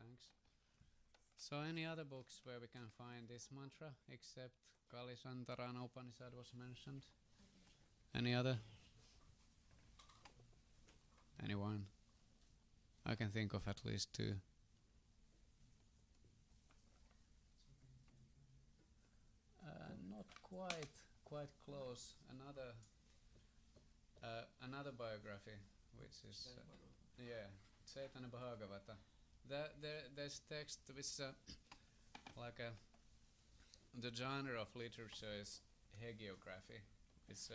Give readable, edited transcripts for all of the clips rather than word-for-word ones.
thanks. So any other books where we can find this mantra except Kali Santarana Upanishad was mentioned? Any other? Anyone? I can think of at least two. Not quite close. Another biography, which is Chaitanya Bhagavata. There's text which is the genre of literature is hagiography. It's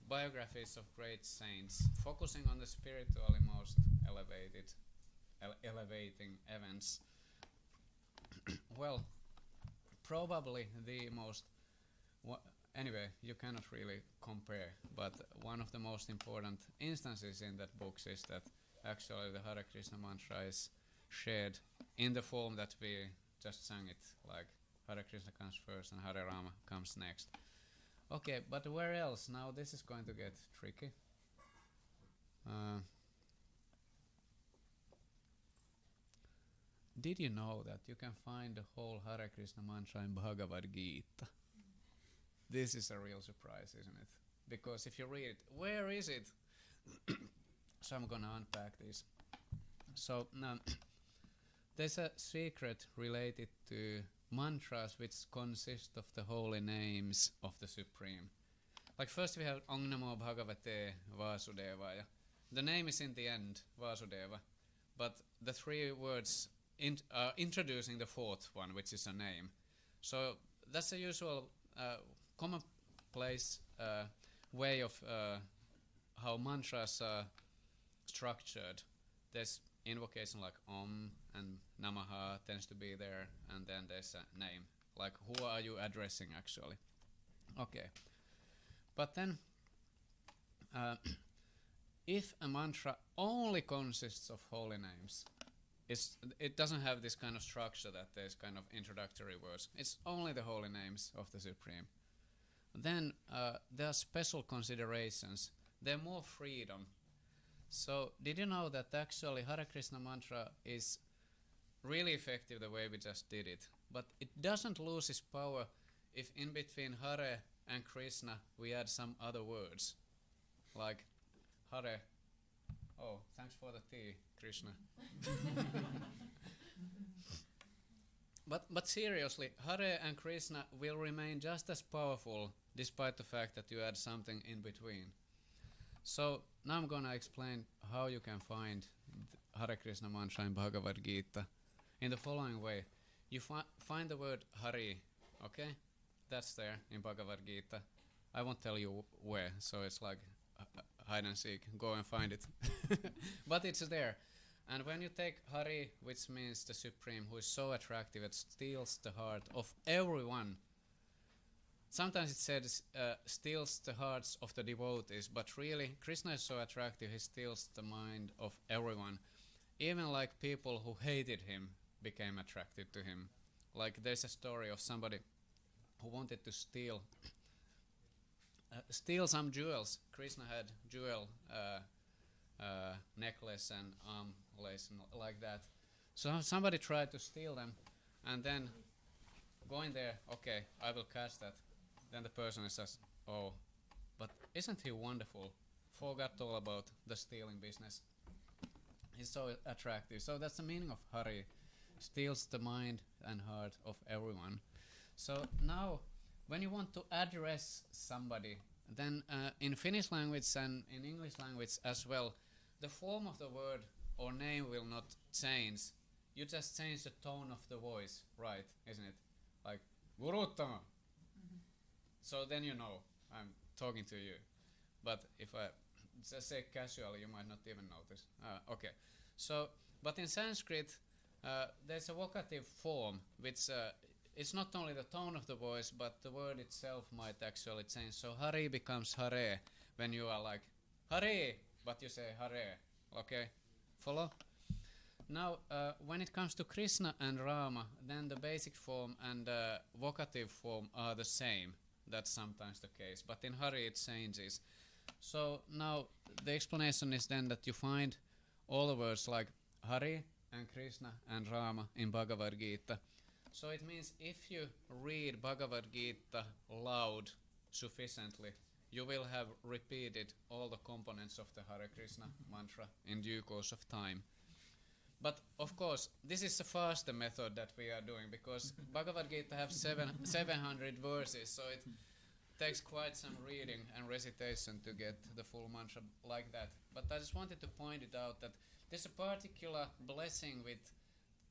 biographies of great saints, focusing on the spiritually most elevating events. Well, probably the most. Anyway, you cannot really compare, but one of the most important instances in that book is that actually the Hare Krishna mantra is shared in the form that we just sang it, like Hare Krishna comes first and Hare Rama comes next. Okay, but where else? Now this is going to get tricky. Did you know that you can find the whole Hare Krishna mantra in Bhagavad Gita? This is a real surprise, isn't it? Because if you read it, where is it? So I'm gonna unpack this. So now there's a secret related to mantras which consist of the holy names of the Supreme. Like first we have Om Namo Bhagavate Vasudevaya. The name is in the end, Vasudeva, but the three words introducing the fourth one, which is a name. So that's a usual commonplace way of how mantras are structured. There's invocation like Om and Namaha tends to be there, and then there's a name, like who are you addressing actually. Okay, but then if a mantra only consists of holy names, it doesn't have this kind of structure that there's kind of introductory words. It's only the holy names of the Supreme. Then there are special considerations. There's more freedom. So did you know that actually Hare Krishna mantra is really effective the way we just did it? But it doesn't lose its power if in between Hare and Krishna we add some other words. Like Hare. Oh, thanks for the tea, Krishna. But seriously, Hare and Krishna will remain just as powerful despite the fact that you add something in between. So now I'm gonna explain how you can find Hare Krishna mantra in Bhagavad Gita in the following way. You find the word Hari, okay? That's there in Bhagavad Gita. I won't tell you where, so it's like hide and seek. Go and find it. But it's there. And when you take Hari, which means the Supreme, who is so attractive, it steals the heart of everyone. Sometimes it says steals the hearts of the devotees, but really Krishna is so attractive, he steals the mind of everyone. Even like people who hated him became attracted to him. Like there's a story of somebody who wanted to steal some jewels. Krishna had jewel necklace and arm lace and like that. So somebody tried to steal them, and then going there, okay, I will catch that. Then the person says, oh, but isn't he wonderful? Forgot all about the stealing business. He's so attractive. So that's the meaning of Hari. Steals the mind and heart of everyone. So now, when you want to address somebody, then in Finnish language and in English language as well, the form of the word or name will not change. You just change the tone of the voice, right, isn't it? Like, Guruttama. So then you know I'm talking to you. But if I just say casually, you might not even notice. Okay. So, but in Sanskrit, there's a vocative form, which it's not only the tone of the voice, but the word itself might actually change. So Hari becomes Hare when you are like, Hari, but you say Hare. Okay? Follow? Now, when it comes to Krishna and Rama, then the basic form and vocative form are the same. That's sometimes the case. But in Hari it changes. So now the explanation is then that you find all the words like Hari and Krishna and Rama in Bhagavad Gita. So it means if you read Bhagavad Gita loud sufficiently, you will have repeated all the components of the Hare Krishna mantra in due course of time. But of course, this is a faster method that we are doing, because Bhagavad Gita have 700 verses, so it takes quite some reading and recitation to get the full mantra like that. But I just wanted to point it out that there's a particular blessing with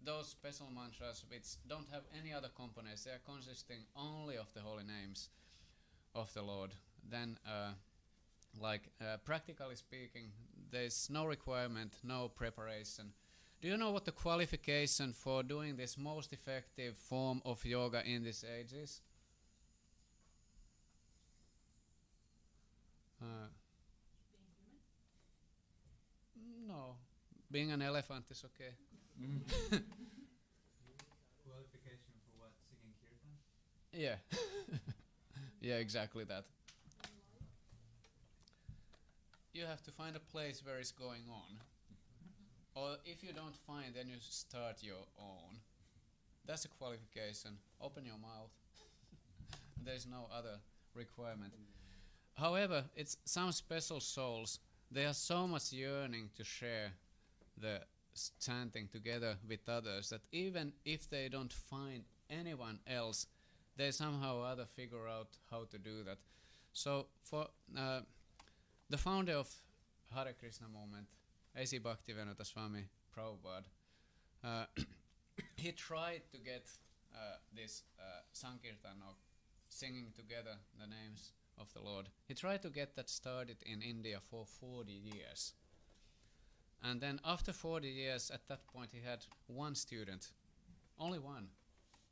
those special mantras which don't have any other components. They are consisting only of the holy names of the Lord. Then, practically speaking, there's no requirement, no preparation. Do you know what the qualification for doing this most effective form of yoga in this age is? No, being an elephant is okay. Qualification for what? Singing Kirtan? Yeah. Yeah, exactly that. You have to find a place where it's going on. Or if you don't find, then you start your own. That's a qualification. Open your mouth. There's no other requirement. However, it's some special souls. They are so much yearning to share the chanting together with others that even if they don't find anyone else, they somehow or other figure out how to do that. So for the founder of Hare Krishna movement, A.C. Bhaktivedanta Swami Prabhupada, he tried to get this Sankirtan, or singing together the names of the Lord. He tried to get that started in India for 40 years. And then after 40 years, at that point, he had one student. Only one.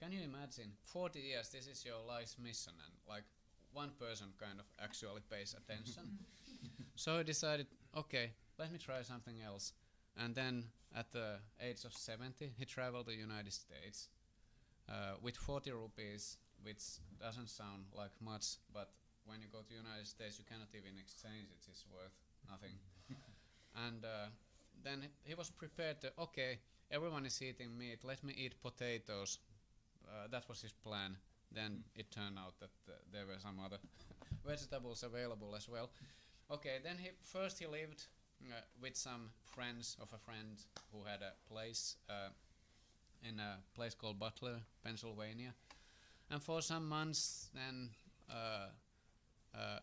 Can you imagine? 40 years, this is your life's mission, and like one person kind of actually pays attention. So he decided, okay, let me try something else. And then at the age of 70, he traveled to the United States with 40 rupees, which doesn't sound like much, but when you go to the United States, you cannot even exchange it. It's worth nothing. And then he was prepared to, okay, everyone is eating meat, let me eat potatoes. That was his plan. Then it turned out that there were some other vegetables available as well. Okay, then he lived with some friends of a friend who had a place in a place called Butler, Pennsylvania. And for some months then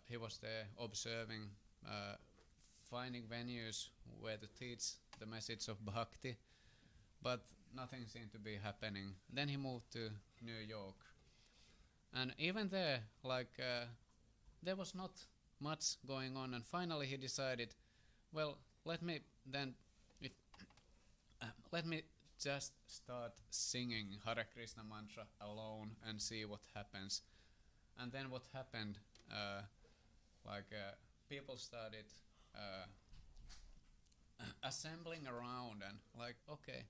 he was there observing, finding venues where to teach the message of bhakti, but nothing seemed to be happening. Then he moved to New York, and even there, there was not much going on. And finally, he decided, well, let me just start singing Hare Krishna mantra alone and see what happens. And then what happened? People started assembling around and like, okay,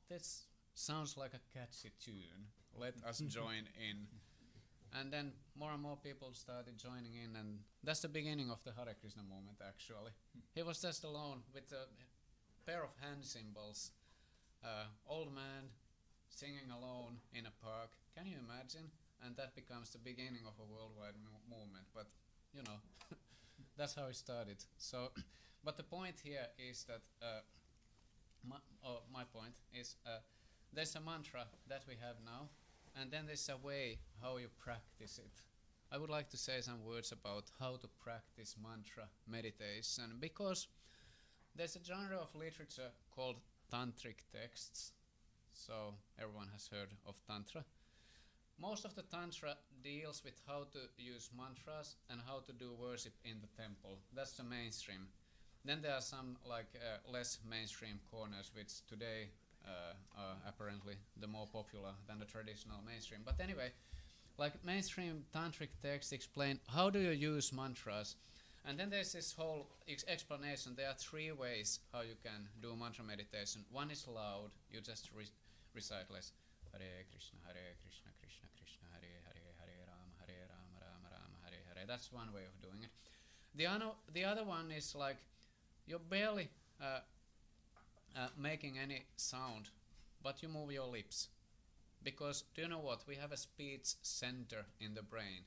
this sounds like a catchy tune. Let us join in. And then more and more people started joining in, and that's the beginning of the Hare Krishna movement, actually. He was just alone with a pair of hand cymbals, old man singing alone in a park. Can you imagine? And that becomes the beginning of a worldwide movement. But, you know, that's how it started. So, but the point here is that, my point is, there's a mantra that we have now, and then there's a way how you practice it. I would like to say some words about how to practice mantra meditation, because there's a genre of literature called tantric texts. So everyone has heard of tantra. Most of the tantra deals with how to use mantras and how to do worship in the temple. That's the mainstream. Then there are some less mainstream corners, which today are apparently the more popular than the traditional mainstream. But anyway, mainstream tantric texts explain how do you use mantras. And then there's this whole explanation. There are 3 ways how you can do mantra meditation. One is loud. You just recite less. Hare Krishna, Krishna Krishna, Hare Hare, Hare Rama, Rama Rama, Hare Hare. That's one way of doing it. The other one is you barely making any sound, but you move your lips. Because do you know what? We have a speech center in the brain,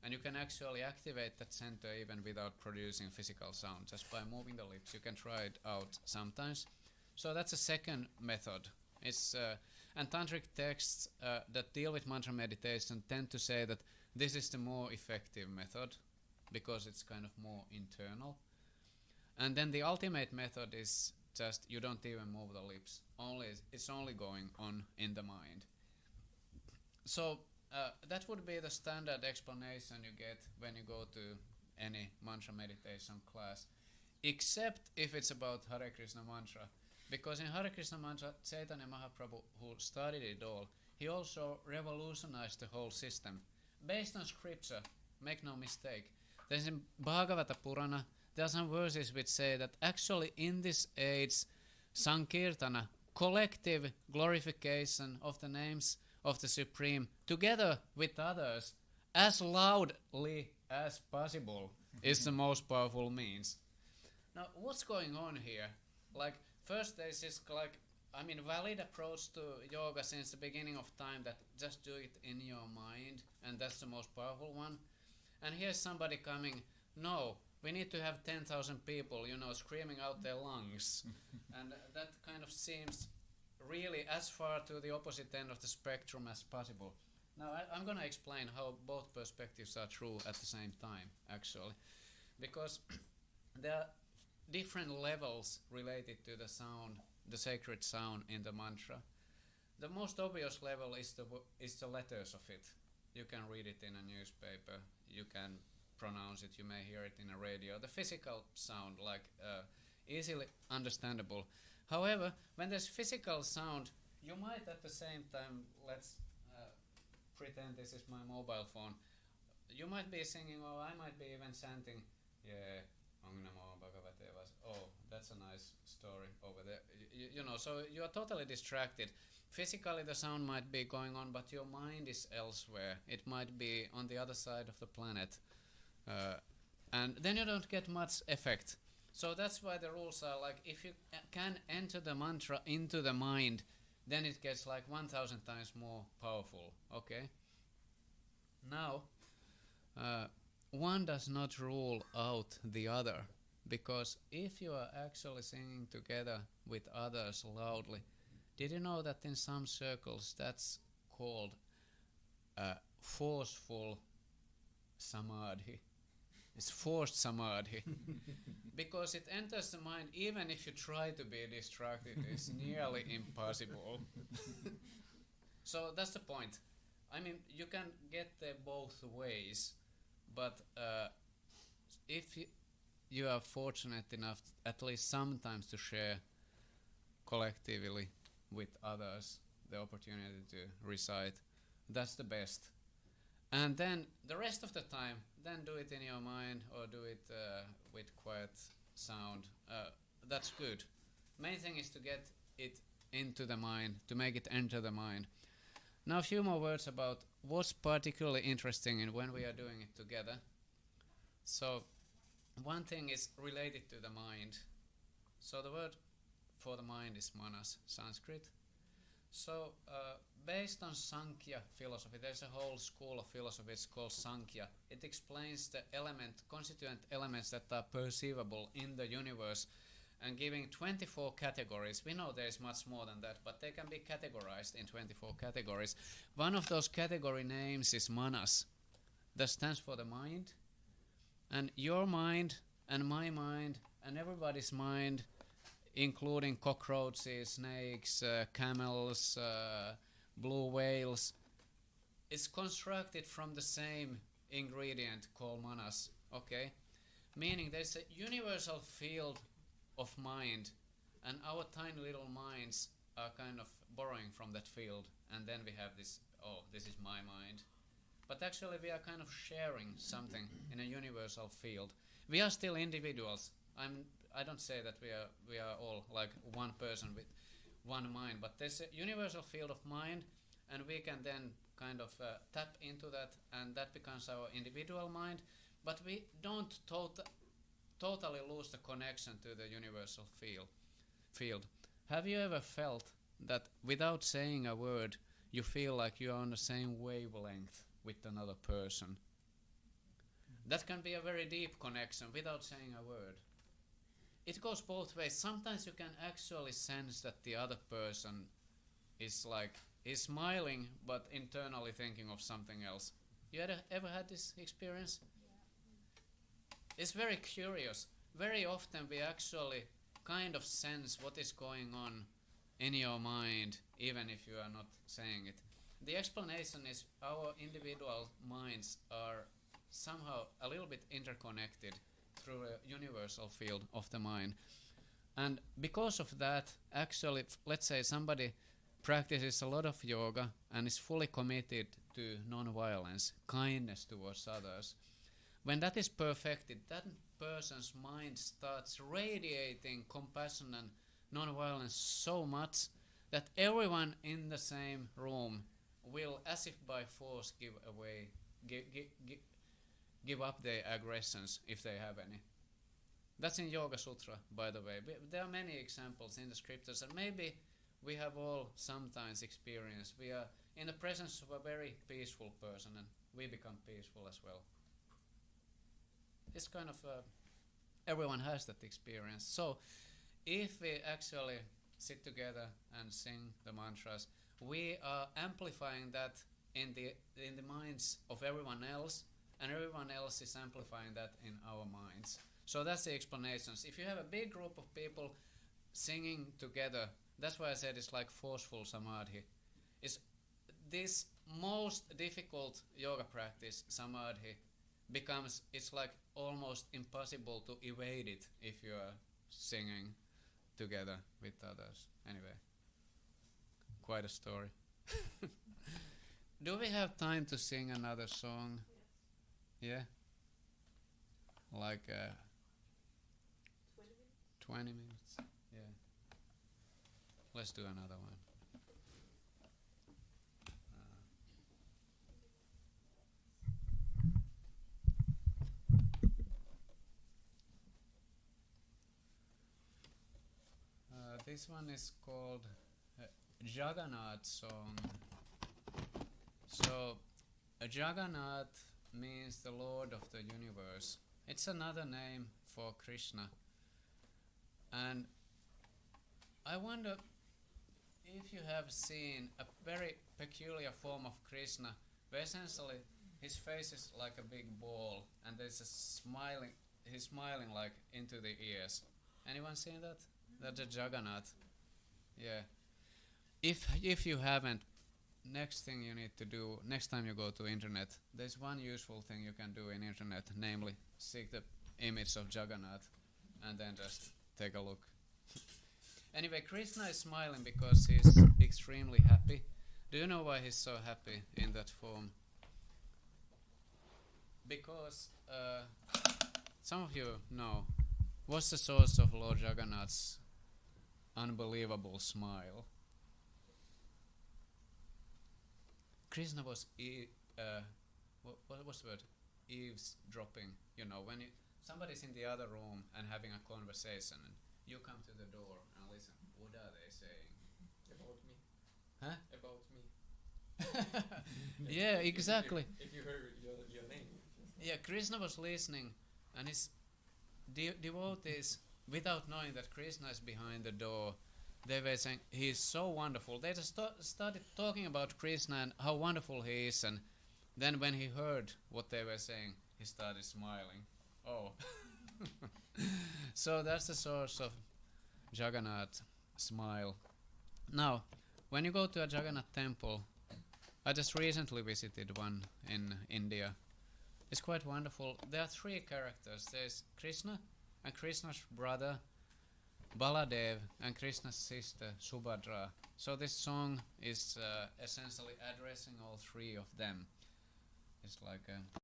and you can actually activate that center even without producing physical sound, just by moving the lips. You can try it out sometimes. So that's a second method. And tantric texts that deal with mantra meditation tend to say that this is the more effective method because it's kind of more internal. And then the ultimate method is just you don't even move the lips. It's only going on in the mind. So that would be the standard explanation you get when you go to any mantra meditation class, except if it's about Hare Krishna mantra. Because in Hare Krishna mantra, Chaitanya Mahaprabhu, who started it all, he also revolutionized the whole system. Based on scripture, make no mistake. There's in Bhagavata Purana, there are some verses which say that actually in this age, Sankirtana, collective glorification of the names of the Supreme, together with others, as loudly as possible, is the most powerful means. Now, what's going on here? Like, first there's this, valid approach to yoga since the beginning of time that just do it in your mind, and that's the most powerful one. And here's somebody coming, no, we need to have 10,000 people, screaming out their lungs. And that kind of seems really as far to the opposite end of the spectrum as possible. Now I'm going to explain how both perspectives are true at the same time, actually. Because there are different levels related to the sound, the sacred sound in the mantra. The most obvious level is the letters of it. You can read it in a newspaper, you can pronounce it, you may hear it in a radio. The physical sound, easily understandable. However, when there's physical sound, you might at the same time, let's pretend this is my mobile phone, you might be singing, or I might be even chanting, oh, that's a nice story over there. So you are totally distracted. Physically the sound might be going on, but your mind is elsewhere. It might be on the other side of the planet. And then you don't get much effect. So that's why the rules are if you can enter the mantra into the mind, then it gets 1,000 times more powerful. Okay? Now, one does not rule out the other, because if you are actually singing together with others loudly, did you know that in some circles that's called forceful samadhi? It's forced samadhi. Because it enters the mind even if you try to be distracted. It's nearly impossible. So that's the point. You can get there both ways, but if you are fortunate enough at least sometimes to share collectively with others the opportunity to recite, that's the best. And then the rest of the time, then do it in your mind or do it with quiet sound. That's good. Main thing is to get it into the mind, to make it enter the mind. Now a few more words about what's particularly interesting in when we are doing it together. So one thing is related to the mind. So the word for the mind is manas, Sanskrit. So based on Sankhya philosophy, there's a whole school of philosophy, it's called Sankhya. It explains the constituent elements that are perceivable in the universe and giving 24 categories. We know there's much more than that, but they can be categorized in 24 categories. One of those category names is manas. That stands for the mind. And your mind and my mind and everybody's mind, including cockroaches, snakes, camels, blue whales, is constructed from the same ingredient called manas, okay? Meaning there's a universal field of mind, and our tiny little minds are kind of borrowing from that field, and then we have this, this is my mind. But actually we are kind of sharing something in a universal field. We are still individuals. I don't say that we are all like one person with one mind, but there's a universal field of mind, and we can then kind of tap into that, and that becomes our individual mind. But we don't totally lose the connection to the universal field. have you ever felt that without saying a word, you feel like you are on the same wavelength with another person? That can be a very deep connection without saying a word. It goes both ways. Sometimes you can actually sense that the other person is smiling but internally thinking of something else. You ever had this experience? It's very curious. Very often we actually kind of sense what is going on in your mind, even if you are not saying it. The explanation is our individual minds are somehow a little bit interconnected through a universal field of the mind. And because of that, actually, let's say somebody practices a lot of yoga and is fully committed to non-violence, kindness towards others. When that is perfected, that person's mind starts radiating compassion and non-violence so much that everyone in the same room will, as if by force, give up their aggressions if they have any. That's in Yoga Sutra, by the way. There are many examples in the scriptures, and maybe we have all sometimes experienced. We are in the presence of a very peaceful person, and we become peaceful as well. It's kind of everyone has that experience. So if we actually sit together and sing the mantras, we are amplifying that in the minds of everyone else, and everyone else is amplifying that in our minds. So that's the explanations. If you have a big group of people singing together, that's why I said it's like forceful samadhi. It's this most difficult yoga practice, samadhi, it's like almost impossible to evade it if you are singing together with others. Anyway, quite a story. Do we have time to sing another song? Yeah? Like 20 minutes? Yeah. Let's do another one. This one is called Jagannath song. So Jagannath means the Lord of the universe. It's another name for Krishna. And I wonder if you have seen a very peculiar form of Krishna, where essentially his face is like a big ball and there's a smiling, he's smiling like into the ears. Anyone seen that? That's a Jagannath. Yeah. If you haven't, next thing you need to do, next time you go to internet, there's one useful thing you can do in internet, namely seek the image of Jagannath and then just take a look. Anyway, Krishna is smiling because he's extremely happy. Do you know why he's so happy in that form? Because some of you know, what's the source of Lord Jagannath's unbelievable smile? Krishna was what was the word? Eavesdropping. You know, when somebody's in the other room and having a conversation, and you come to the door and listen. What are they saying? About me. Huh? About me. Yeah, exactly. If you heard your name. Yeah, Krishna was listening, and his devotees, without knowing that Krishna is behind the door, they were saying, he's so wonderful. They just started talking about Krishna and how wonderful he is, and then when he heard what they were saying, he started smiling. Oh. So that's the source of Jagannath smile. Now, when you go to a Jagannath temple, I just recently visited one in India. It's quite wonderful. There are three characters. There's Krishna and Krishna's brother Baladev and Krishna's sister Subhadra. So this song is essentially addressing all three of them. It's like a